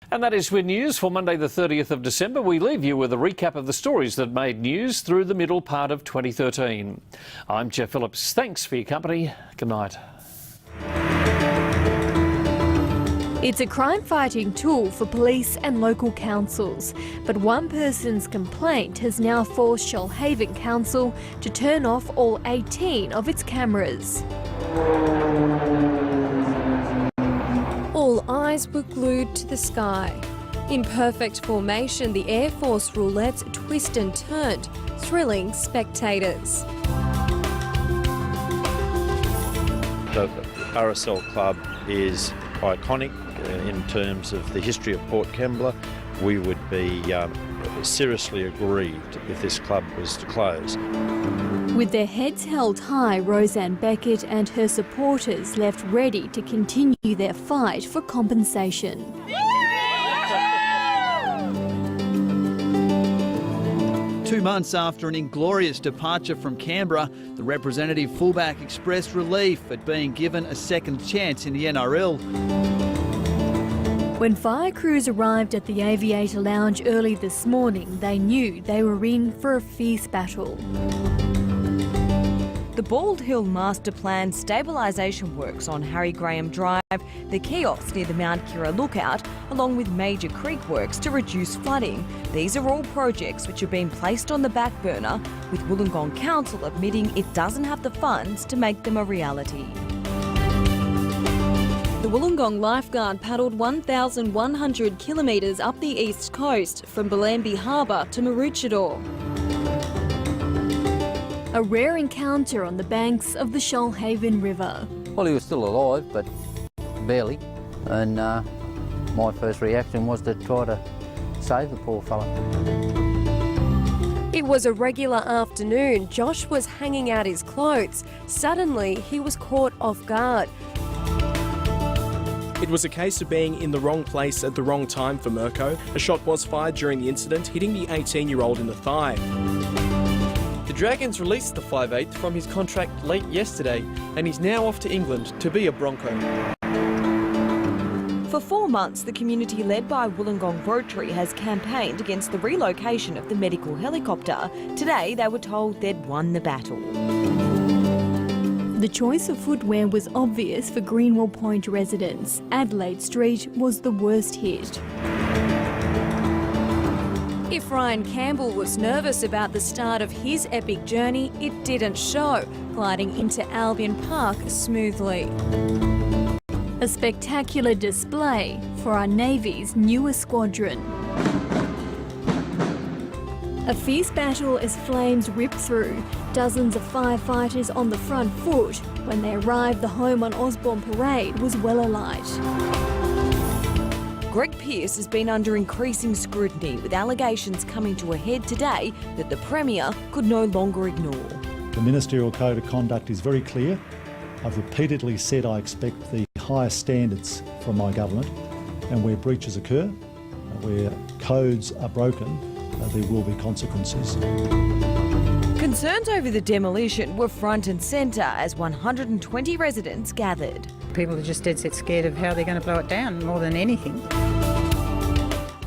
And that is Win News for Monday the 30th of December. We leave you with a recap of the stories that made news through the middle part of 2013. I'm Jeff Phillips. Thanks for your company. Good night. It's a crime-fighting tool for police and local councils, but one person's complaint has now forced Shoalhaven Council to turn off all 18 of its cameras. All eyes were glued to the sky. In perfect formation, the Air Force roulettes twist and turned, thrilling spectators. The RSL club is iconic in terms of the history of Port Kembla. We would be seriously aggrieved if this club was to close. With their heads held high, Roseanne Beckett and her supporters left ready to continue their fight for compensation. 2 months after an inglorious departure from Canberra, the representative fullback expressed relief at being given a second chance in the NRL. When fire crews arrived at the Aviator Lounge early this morning, they knew they were in for a fierce battle. The Bald Hill Master Plan stabilisation works on Harry Graham Drive, the kiosk near the Mount Kira Lookout, along with major creek works to reduce flooding. These are all projects which have been placed on the back burner, with Wollongong Council admitting it doesn't have the funds to make them a reality. The Wollongong Lifeguard paddled 1,100 kilometres up the east coast from Bellambi Harbour to Maroochydore. A rare encounter on the banks of the Shoalhaven River. Well, he was still alive, but barely. And my first reaction was to try to save the poor fella. It was a regular afternoon. Josh was hanging out his clothes. Suddenly, he was caught off guard. It was a case of being in the wrong place at the wrong time for Mirko. A shot was fired during the incident, hitting the 18-year-old in the thigh. The Dragons released the 5'8" from his contract late yesterday, and he's now off to England to be a Bronco. For 4 months, the community led by Wollongong Rotary has campaigned against the relocation of the medical helicopter. Today, they were told they'd won the battle. The choice of footwear was obvious for Greenwell Point residents. Adelaide Street was the worst hit. If Ryan Campbell was nervous about the start of his epic journey, it didn't show, gliding into Albion Park smoothly. A spectacular display for our Navy's newest squadron. A fierce battle as flames ripped through. Dozens of firefighters on the front foot. When they arrived, the home on Osborne Parade was well alight. Greg Pearce has been under increasing scrutiny, with allegations coming to a head today that the Premier could no longer ignore. The Ministerial Code of Conduct is very clear. I've repeatedly said I expect the highest standards from my government, and where breaches occur, where codes are broken, there will be consequences. Concerns over the demolition were front and centre as 120 residents gathered. People are just dead set scared of how they're going to blow it down more than anything.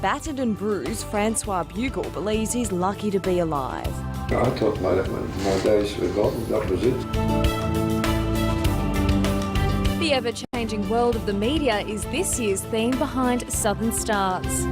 Battered and bruised, Francois Bugle believes he's lucky to be alive. I thought my days were gone, that was it. The ever-changing world of the media is this year's theme behind Southern Stars.